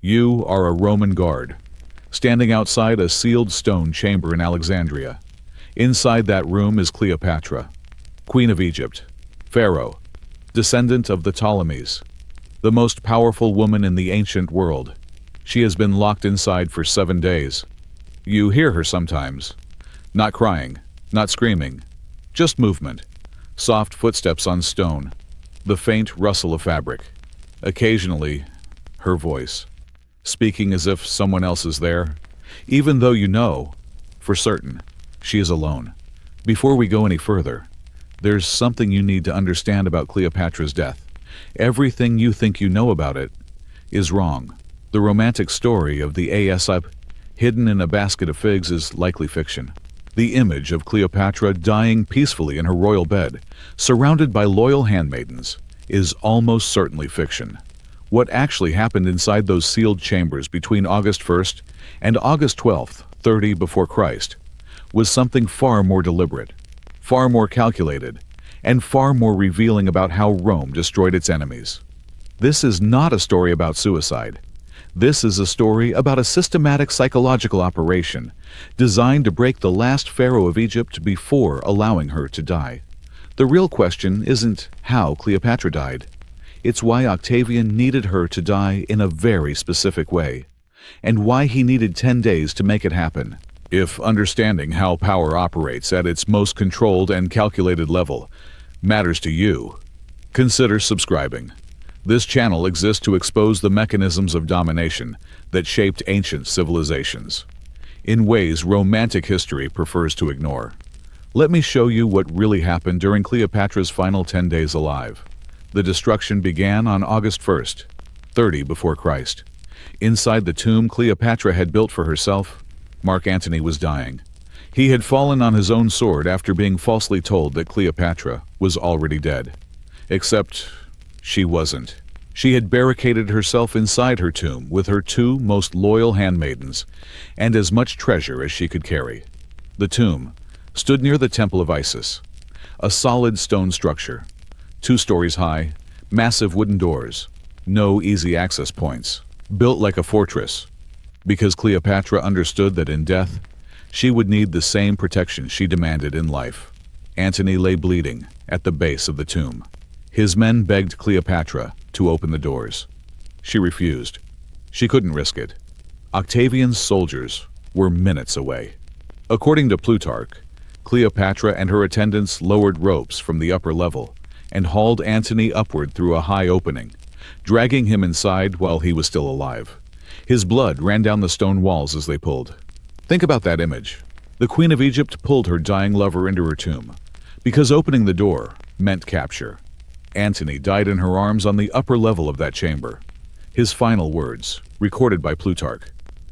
You are a Roman guard, standing outside a sealed stone chamber in Alexandria. Inside that room is Cleopatra, Queen of Egypt, Pharaoh, descendant of the Ptolemies, the most powerful woman in the ancient world. She has been locked inside for 7 days. You hear her sometimes, not crying, not screaming, just movement, soft footsteps on stone, the faint rustle of fabric. Occasionally, her voice, speaking as if someone else is there, even though you know, for certain, she is alone. Before we go any further, there's something you need to understand about Cleopatra's death. Everything you think you know about it is wrong. The romantic story of the Aesop hidden in a basket of figs is likely fiction. The image of Cleopatra dying peacefully in her royal bed, surrounded by loyal handmaidens, is almost certainly fiction. What actually happened inside those sealed chambers between August 1st and August 12th, 30 before Christ, was something far more deliberate, far more calculated, and far more revealing about how Rome destroyed its enemies. This is not a story about suicide. This is a story about a systematic psychological operation designed to break the last pharaoh of Egypt before allowing her to die. The real question isn't how Cleopatra died. It's why Octavian needed her to die in a very specific way, and why he needed 10 days to make it happen. If understanding how power operates at its most controlled and calculated level matters to you, consider subscribing. This channel exists to expose the mechanisms of domination that shaped ancient civilizations, in ways romantic history prefers to ignore. Let me show you what really happened during Cleopatra's final 10 days alive. The destruction began on August 1st, 30 before Christ. Inside the tomb Cleopatra had built for herself, Mark Antony was dying. He had fallen on his own sword after being falsely told that Cleopatra was already dead. Except she wasn't. She had barricaded herself inside her tomb with her 2 most loyal handmaidens and as much treasure as she could carry. The tomb stood near the Temple of Isis, a solid stone structure, 2 stories high, massive wooden doors, no easy access points, built like a fortress, because Cleopatra understood that in death, she would need the same protection she demanded in life. Antony lay bleeding at the base of the tomb. His men begged Cleopatra to open the doors. She refused. She couldn't risk it. Octavian's soldiers were minutes away. According to Plutarch, Cleopatra and her attendants lowered ropes from the upper level and hauled Antony upward through a high opening, dragging him inside while he was still alive. His blood ran down the stone walls as they pulled. Think about that image. The Queen of Egypt pulled her dying lover into her tomb, because opening the door meant capture. Antony died in her arms on the upper level of that chamber. His final words, recorded by Plutarch,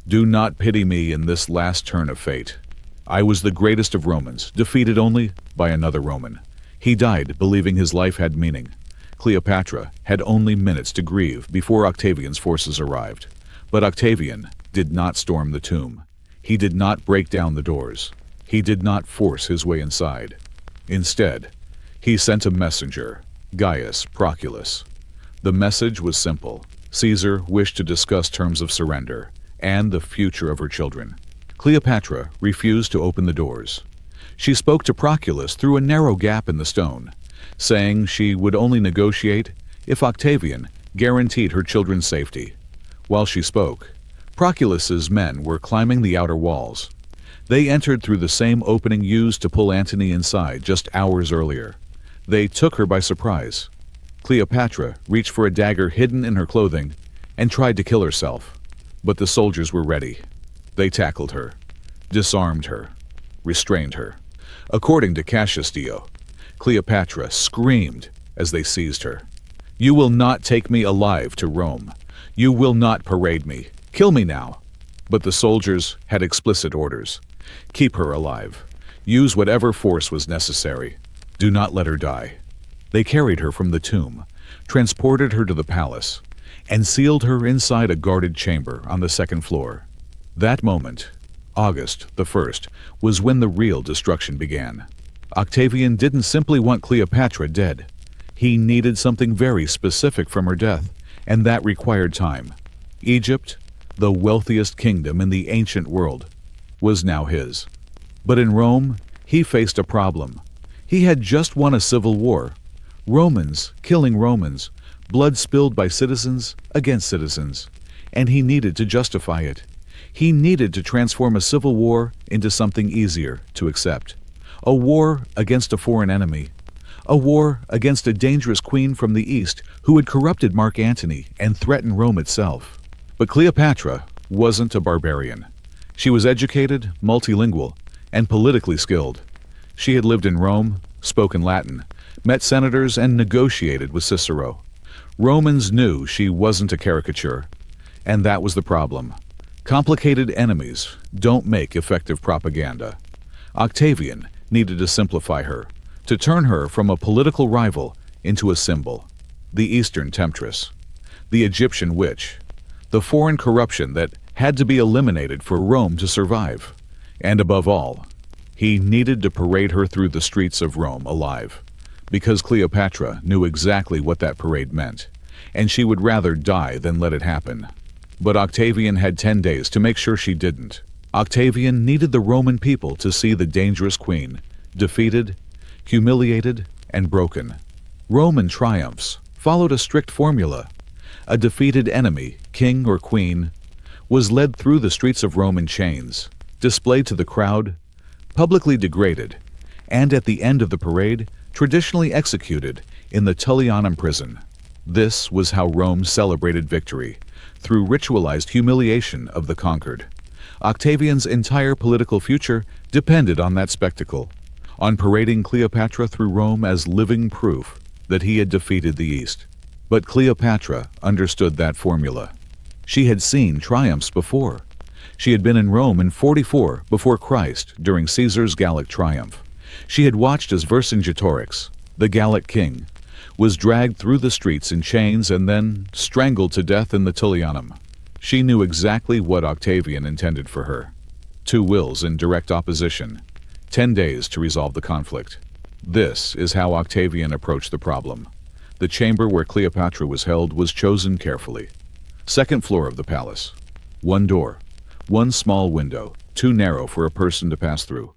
"Do not pity me in this last turn of fate. I was the greatest of Romans, defeated only by another Roman." He died believing his life had meaning. Cleopatra had only minutes to grieve before Octavian's forces arrived. But Octavian did not storm the tomb. He did not break down the doors. He did not force his way inside. Instead, he sent a messenger, Gaius Proculus. The message was simple. Caesar wished to discuss terms of surrender and the future of her children. Cleopatra refused to open the doors. She spoke to Proculus through a narrow gap in the stone, saying she would only negotiate if Octavian guaranteed her children's safety. While she spoke, Proculus's men were climbing the outer walls. They entered through the same opening used to pull Antony inside just hours earlier. They took her by surprise. Cleopatra reached for a dagger hidden in her clothing and tried to kill herself, but the soldiers were ready. They tackled her, disarmed her, restrained her. According to Cassius Dio, Cleopatra screamed as they seized her. "You will not take me alive to Rome. You will not parade me. Kill me now." But the soldiers had explicit orders. Keep her alive. Use whatever force was necessary. Do not let her die. They carried her from the tomb, transported her to the palace, and sealed her inside a guarded chamber on the 2nd floor. That moment, August the 1st, was when the real destruction began. Octavian didn't simply want Cleopatra dead. He needed something very specific from her death, and that required time. Egypt, the wealthiest kingdom in the ancient world, was now his. But in Rome, he faced a problem. He had just won a civil war. Romans killing Romans, blood spilled by citizens against citizens, and he needed to justify it. He needed to transform a civil war into something easier to accept. A war against a foreign enemy. A war against a dangerous queen from the east who had corrupted Mark Antony and threatened Rome itself. But Cleopatra wasn't a barbarian. She was educated, multilingual, and politically skilled. She had lived in Rome, spoken Latin, met senators, and negotiated with Cicero. Romans knew she wasn't a caricature, and that was the problem. Complicated enemies don't make effective propaganda. Octavian needed to simplify her, to turn her from a political rival into a symbol. The Eastern temptress, the Egyptian witch, the foreign corruption that had to be eliminated for Rome to survive. And above all, he needed to parade her through the streets of Rome alive, because Cleopatra knew exactly what that parade meant, and she would rather die than let it happen. But Octavian had 10 days to make sure she didn't. Octavian needed the Roman people to see the dangerous queen, defeated, humiliated, and broken. Roman triumphs followed a strict formula. A defeated enemy, king or queen, was led through the streets of Rome in chains, displayed to the crowd, publicly degraded, and at the end of the parade, traditionally executed in the Tullianum prison. This was how Rome celebrated victory, through ritualized humiliation of the conquered. Octavian's entire political future depended on that spectacle, on parading Cleopatra through Rome as living proof that he had defeated the East. But Cleopatra understood that formula. She had seen triumphs before. She had been in Rome in 44 before Christ during Caesar's Gallic triumph. She had watched as Vercingetorix, the Gallic king, was dragged through the streets in chains and then strangled to death in the Tullianum. She knew exactly what Octavian intended for her. Two wills in direct opposition, 10 days to resolve the conflict. This is how Octavian approached the problem. The chamber where Cleopatra was held was chosen carefully. Second floor of the palace. One door, one small window, too narrow for a person to pass through.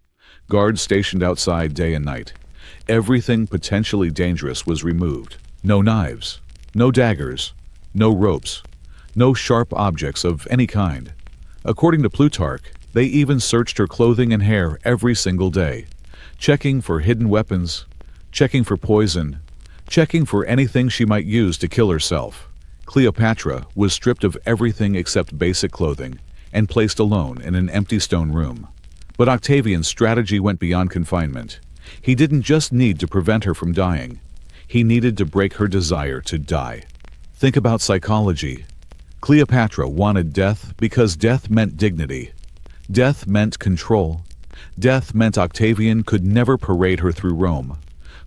Guards stationed outside day and night. Everything potentially dangerous was removed. No knives, no daggers, no ropes, no sharp objects of any kind. According to Plutarch, they even searched her clothing and hair every single day, checking for hidden weapons, checking for poison, checking for anything she might use to kill herself. Cleopatra was stripped of everything except basic clothing and placed alone in an empty stone room. But Octavian's strategy went beyond confinement. He didn't just need to prevent her from dying. He needed to break her desire to die. Think about psychology. Cleopatra wanted death because death meant dignity. Death meant control. Death meant Octavian could never parade her through Rome.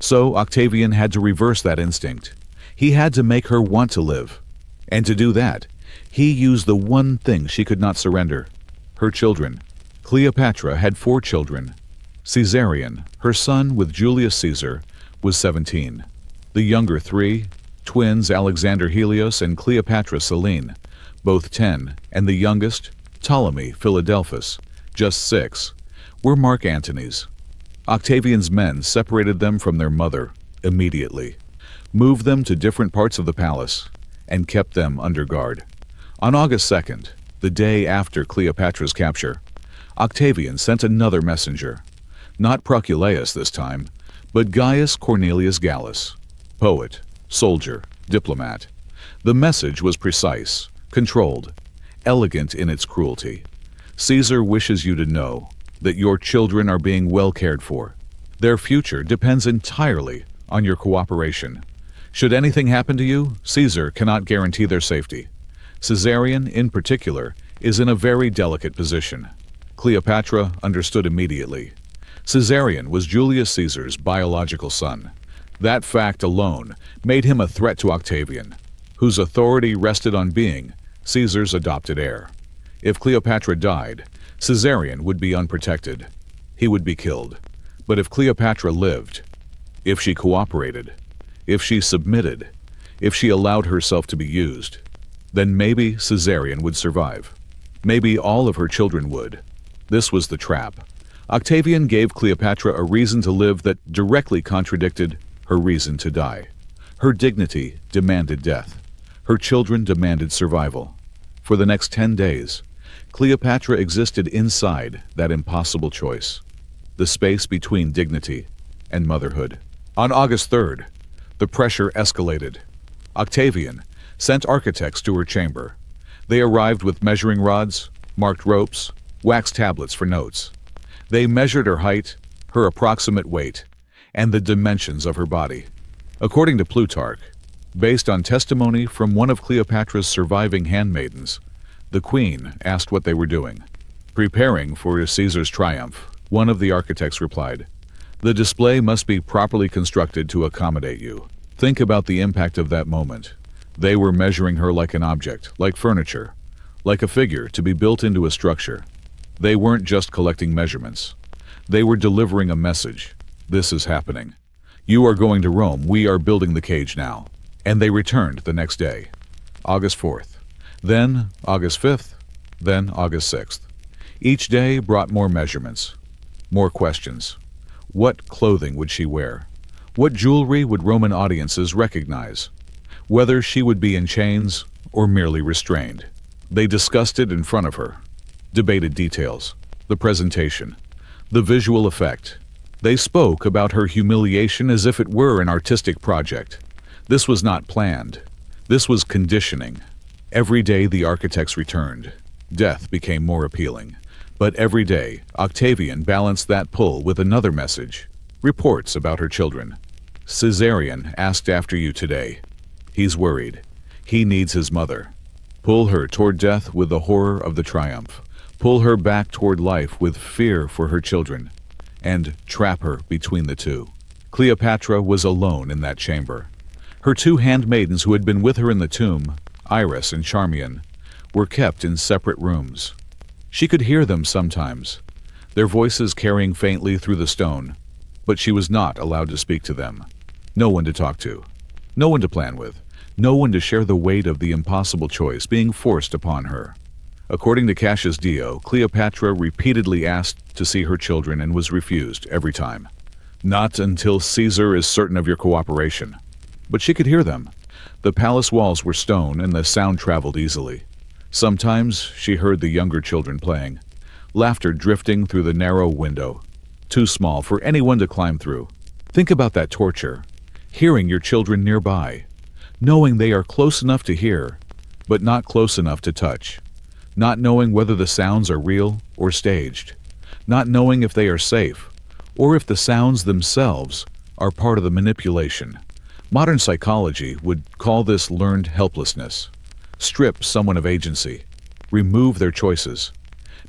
So Octavian had to reverse that instinct. He had to make her want to live. And to do that, he used the one thing she could not surrender: her children. Cleopatra had 4 children. Caesarion, her son with Julius Caesar, was 17. The younger 3, twins Alexander Helios and Cleopatra Selene, both 10, and the youngest, Ptolemy Philadelphus, just 6, were Mark Antony's. Octavian's men separated them from their mother immediately, moved them to different parts of the palace, and kept them under guard. On August 2nd, the day after Cleopatra's capture, Octavian sent another messenger. Not Proculeius this time, but Gaius Cornelius Gallus, poet, soldier, diplomat. The message was precise, controlled, elegant in its cruelty. Caesar wishes you to know that your children are being well cared for. Their future depends entirely on your cooperation. Should anything happen to you, Caesar cannot guarantee their safety. Caesarion, in particular, is in a very delicate position. Cleopatra understood immediately. Caesarion was Julius Caesar's biological son. That fact alone made him a threat to Octavian, whose authority rested on being Caesar's adopted heir. If Cleopatra died, Caesarion would be unprotected. He would be killed. But if Cleopatra lived, if she cooperated, if she submitted, if she allowed herself to be used, Then maybe Caesarion would survive. Maybe all of her children would. This was the trap. Octavian gave Cleopatra a reason to live that directly contradicted her reason to die. Her dignity demanded death. Her children demanded survival. For the next 10 days, Cleopatra existed inside that impossible choice, the space between dignity and motherhood. On August 3rd, the pressure escalated. Octavian sent architects to her chamber. They arrived with measuring rods, marked ropes, wax tablets for notes. They measured her height, her approximate weight, and the dimensions of her body. According to Plutarch, based on testimony from one of Cleopatra's surviving handmaidens, the queen asked what they were doing. "Preparing for Caesar's triumph," one of the architects replied. "The display must be properly constructed to accommodate you." Think about the impact of that moment. They were measuring her like an object, like furniture, like a figure to be built into a structure. They weren't just collecting measurements. They were delivering a message. This is happening. You are going to Rome. We are building the cage now. And they returned the next day, August 4th. Then August 5th. Then August 6th. Each day brought more measurements, more questions. What clothing would she wear? What jewelry would Roman audiences recognize? Whether she would be in chains or merely restrained. They discussed it in front of her, debated details, the presentation, the visual effect. They spoke about her humiliation as if it were an artistic project. This was not planned. This was conditioning. Every day the architects returned. Death became more appealing. But every day, Octavian balanced that pull with another message. Reports about her children. "Caesarion asked after you today. He's worried. He needs his mother. Pull her toward death with the horror of the triumph. Pull her back toward life with fear for her children. And trap her between the two." Cleopatra was alone in that chamber. Her two handmaidens who had been with her in the tomb, Iris and Charmian, were kept in separate rooms. She could hear them sometimes, their voices carrying faintly through the stone, but she was not allowed to speak to them. No one to talk to, no one to plan with, no one to share the weight of the impossible choice being forced upon her. According to Cassius Dio, Cleopatra repeatedly asked to see her children and was refused every time. "Not until Caesar is certain of your cooperation." But she could hear them. The palace walls were stone and the sound traveled easily. Sometimes she heard the younger children playing, laughter drifting through the narrow window, too small for anyone to climb through. Think about that torture, hearing your children nearby, knowing they are close enough to hear, but not close enough to touch, not knowing whether the sounds are real or staged, not knowing if they are safe, or if the sounds themselves are part of the manipulation. Modern psychology would call this learned helplessness. Strip someone of agency, remove their choices,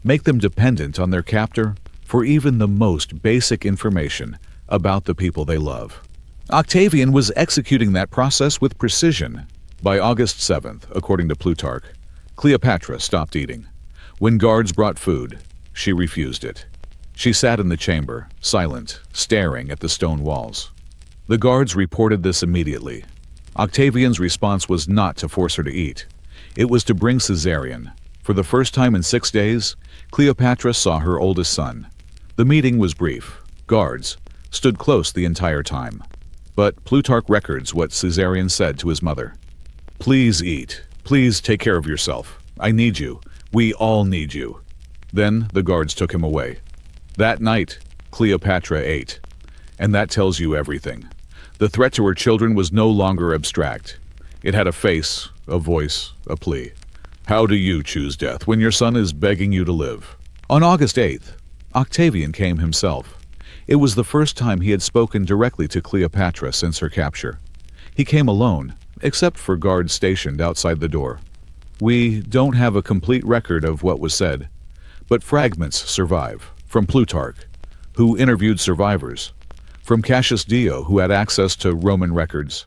make them dependent on their captor for even the most basic information about the people they love. Octavian was executing that process with precision. By August 7th, according to Plutarch, Cleopatra stopped eating. When guards brought food, she refused it. She sat in the chamber, silent, staring at the stone walls. The guards reported this immediately. Octavian's response was not to force her to eat. It was to bring Caesarion. For the first time in 6 days, Cleopatra saw her oldest son. The meeting was brief. Guards stood close the entire time. But Plutarch records what Caesarion said to his mother. "Please eat. Please take care of yourself. I need you. We all need you." Then the guards took him away. That night, Cleopatra ate. And that tells you everything. The threat to her children was no longer abstract. It had a face, a voice, a plea. How do you choose death when your son is begging you to live? On August 8th, Octavian came himself. It was the first time he had spoken directly to Cleopatra since her capture. He came alone, except for guards stationed outside the door. We don't have a complete record of what was said, but fragments survive, from Plutarch, who interviewed survivors, from Cassius Dio, who had access to Roman records,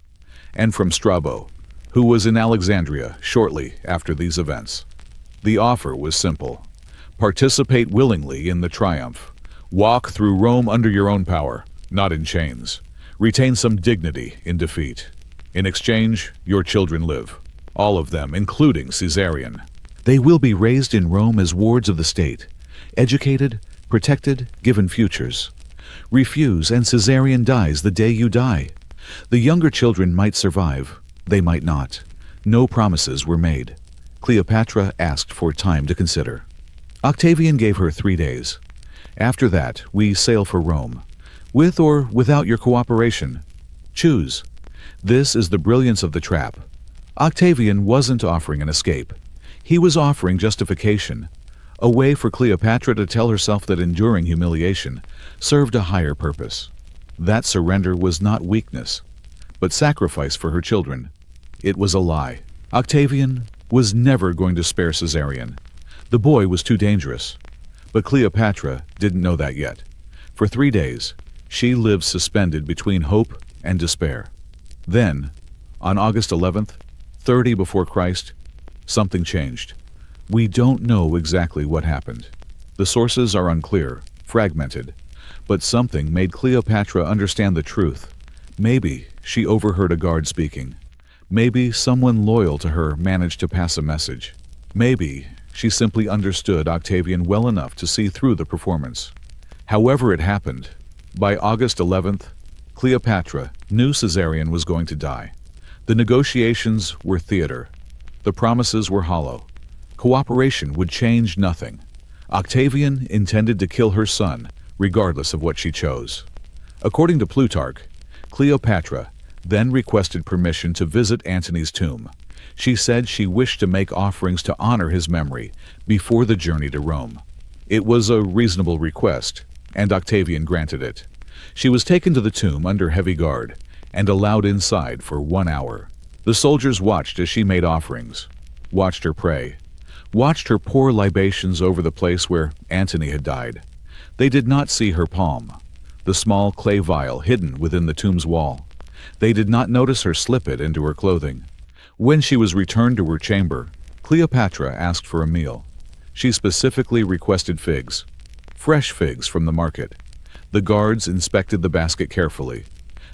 and from Strabo, who was in Alexandria shortly after these events. The offer was simple. Participate willingly in the triumph. Walk through Rome under your own power, not in chains. Retain some dignity in defeat. In exchange, your children live. all of them, including Caesarion. They will be raised in Rome as wards of the state, educated, protected, given futures. Refuse, and Caesarion dies the day you die. The younger children might survive. They might not. No promises were made. Cleopatra asked for time to consider. Octavian gave her 3 days. After that, we sail for Rome. With or without your cooperation. Choose. This is the brilliance of the trap. Octavian wasn't offering an escape. He was offering justification, a way for Cleopatra to tell herself that enduring humiliation served a higher purpose. That surrender was not weakness, but sacrifice for her children. It was a lie. Octavian was never going to spare Caesarion. The boy was too dangerous. But Cleopatra didn't know that yet. For 3 days, she lived suspended between hope and despair. Then, on August 11th, 30 before Christ, something changed. We don't know exactly what happened. The sources are unclear, fragmented, but something made Cleopatra understand the truth. Maybe she overheard a guard speaking. Maybe someone loyal to her managed to pass a message. Maybe she simply understood Octavian well enough to see through the performance. However it happened, by August 11th, Cleopatra knew Caesarion was going to die. The negotiations were theater. The promises were hollow. Cooperation would change nothing. Octavian intended to kill her son, regardless of what she chose. According to Plutarch, Cleopatra then requested permission to visit Antony's tomb. She said she wished to make offerings to honor his memory before the journey to Rome. It was a reasonable request, and Octavian granted it. She was taken to the tomb under heavy guard and allowed inside for 1 hour. The soldiers watched as she made offerings, watched her pray, watched her pour libations over the place where Antony had died. They did not see her palm, the small clay vial hidden within the tomb's wall. They did not notice her slip it into her clothing. When she was returned to her chamber, Cleopatra asked for a meal. She specifically requested figs, fresh figs from the market. The guards inspected the basket carefully.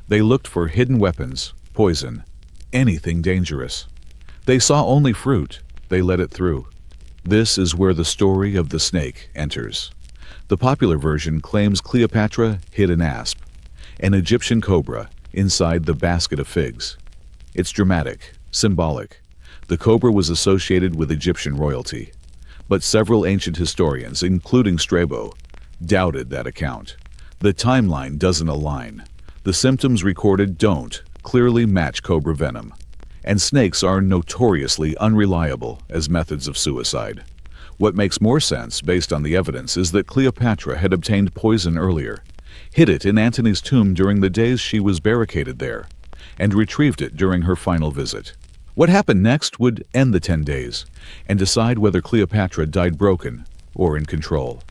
They looked for hidden weapons, poison, anything dangerous. They saw only fruit. They let it through. This is where the story of the snake enters. The popular version claims Cleopatra hid an asp, an Egyptian cobra, inside the basket of figs. It's dramatic, symbolic. The cobra was associated with Egyptian royalty, but several ancient historians, including Strabo, doubted that account. The timeline doesn't align. The symptoms recorded don't clearly match cobra venom, and snakes are notoriously unreliable as methods of suicide. What makes more sense, based on the evidence, is that Cleopatra had obtained poison earlier, hid it in Antony's tomb during the days she was barricaded there, and retrieved it during her final visit. What happened next would end the 10 days and decide whether Cleopatra died broken or in control.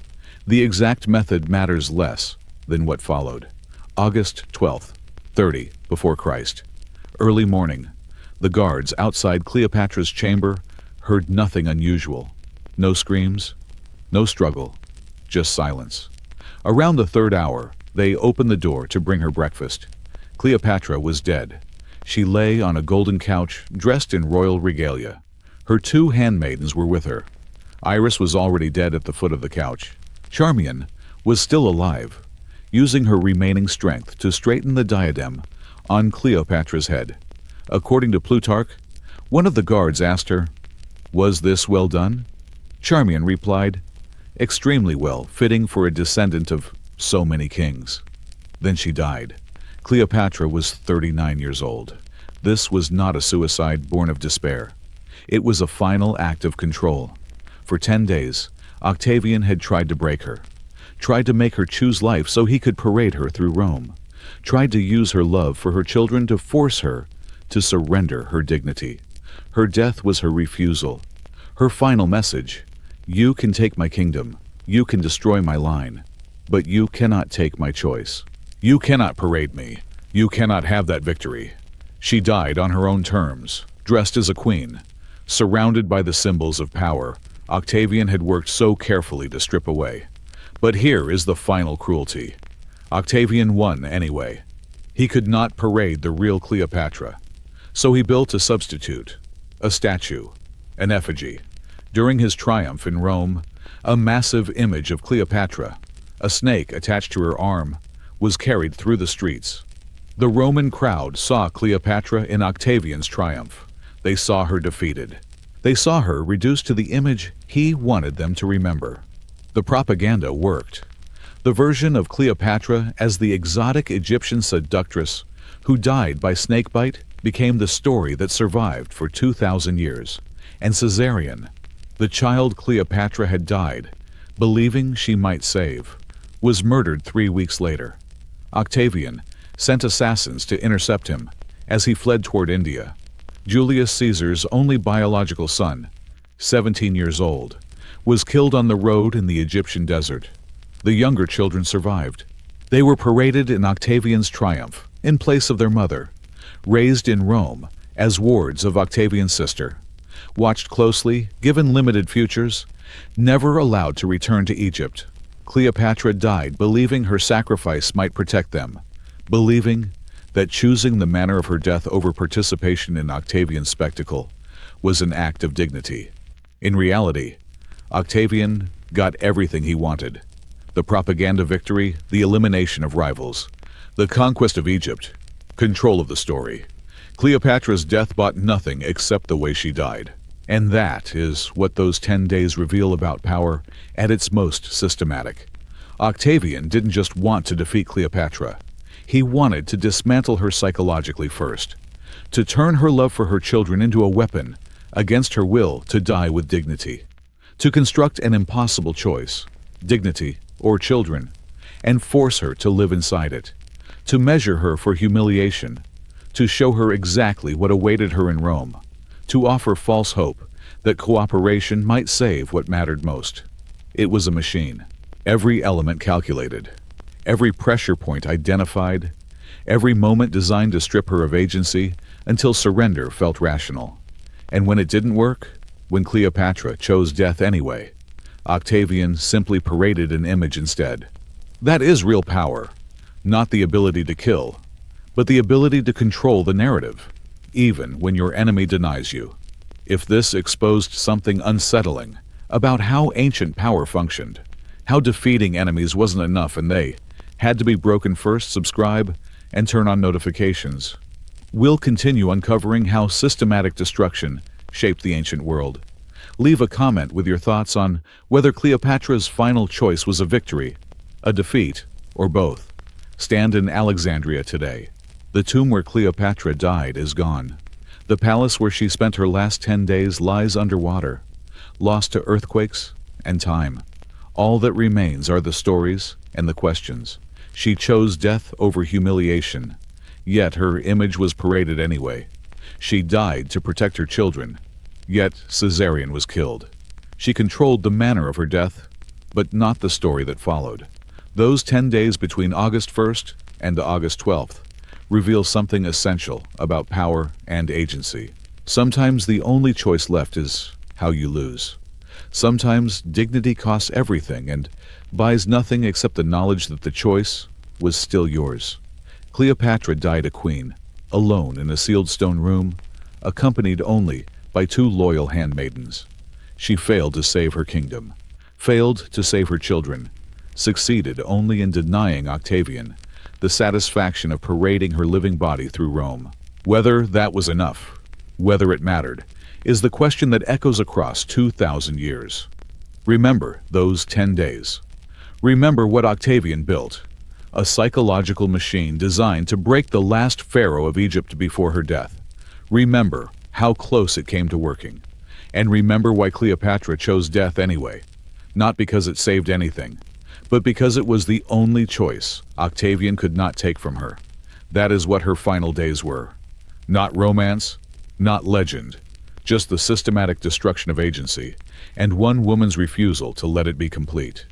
The exact method matters less than what followed. August 12th, 30 before Christ. Early morning. The guards outside Cleopatra's chamber heard nothing unusual. No screams, no struggle, just silence. Around the 3rd hour, they opened the door to bring her breakfast. Cleopatra was dead. She lay on a golden couch, dressed in royal regalia. Her 2 handmaidens were with her. Iris was already dead at the foot of the couch. Charmian was still alive, using her remaining strength to straighten the diadem on Cleopatra's head. According to Plutarch, one of the guards asked her, "Was this well done?" Charmian replied, "Extremely well, fitting for a descendant of so many kings." Then she died. Cleopatra was 39 years old. This was not a suicide born of despair. It was a final act of control. For 10 days, Octavian had tried to break her, tried to make her choose life so he could parade her through Rome, tried to use her love for her children to force her to surrender her dignity. Her death was her refusal. Her final message: "You can take my kingdom, you can destroy my line, but you cannot take my choice. You cannot parade me. You cannot have that victory." She died on her own terms, dressed as a queen, surrounded by the symbols of power Octavian had worked so carefully to strip away. But here is the final cruelty. Octavian won anyway. He could not parade the real Cleopatra, so he built a substitute, a statue, an effigy. During his triumph in Rome, a massive image of Cleopatra, a snake attached to her arm, was carried through the streets. The Roman crowd saw Cleopatra in Octavian's triumph. They saw her defeated. They saw her reduced to the image he wanted them to remember. The propaganda worked. The version of Cleopatra as the exotic Egyptian seductress who died by snakebite became the story that survived for 2,000 years. And Caesarion, the child Cleopatra had died, believing she might save, was murdered 3 weeks later. Octavian sent assassins to intercept him as he fled toward India. Julius Caesar's only biological son, 17 years old, was killed on the road in the Egyptian desert. The younger children survived. They were paraded in Octavian's triumph in place of their mother, raised in Rome as wards of Octavian's sister, watched closely, given limited futures, never allowed to return to Egypt. Cleopatra died believing her sacrifice might protect them, believing that choosing the manner of her death over participation in Octavian's spectacle was an act of dignity. In reality, Octavian got everything he wanted: the propaganda victory, the elimination of rivals, the conquest of Egypt, control of the story. Cleopatra's death bought nothing except the way she died. And that is what those 10 days reveal about power at its most systematic. Octavian didn't just want to defeat Cleopatra. He wanted to dismantle her psychologically first, to turn her love for her children into a weapon against her will to die with dignity, to construct an impossible choice, dignity or children, and force her to live inside it, to measure her for humiliation, to show her exactly what awaited her in Rome, to offer false hope that cooperation might save what mattered most. It was a machine, every element calculated, every pressure point identified, every moment designed to strip her of agency until surrender felt rational. And when it didn't work, when Cleopatra chose death anyway, Octavian simply paraded an image instead. That is real power, not the ability to kill, but the ability to control the narrative, even when your enemy denies you. If this exposed something unsettling about how ancient power functioned, how defeating enemies wasn't enough and they had to be broken first, subscribe, and turn on notifications. We'll continue uncovering how systematic destruction shaped the ancient world. Leave a comment with your thoughts on whether Cleopatra's final choice was a victory, a defeat, or both. Stand in Alexandria today. The tomb where Cleopatra died is gone. The palace where she spent her last 10 days lies underwater, lost to earthquakes and time. All that remains are the stories and the questions. She chose death over humiliation, yet her image was paraded anyway. She died to protect her children, yet Caesarion was killed. She controlled the manner of her death, but not the story that followed. Those 10 days between August 1st and August 12th reveal something essential about power and agency. Sometimes the only choice left is how you lose. Sometimes dignity costs everything and buys nothing except the knowledge that the choice was still yours. Cleopatra died a queen, alone in a sealed stone room, accompanied only by 2 loyal handmaidens. She failed to save her kingdom, failed to save her children, succeeded only in denying Octavian the satisfaction of parading her living body through Rome. Whether that was enough, whether it mattered, is the question that echoes across 2,000 years. Remember those 10 days. Remember what Octavian built, a psychological machine designed to break the last pharaoh of Egypt before her death. Remember how close it came to working. And remember why Cleopatra chose death anyway, not because it saved anything, but because it was the only choice Octavian could not take from her. That is what her final days were. Not romance, not legend, just the systematic destruction of agency, and one woman's refusal to let it be complete.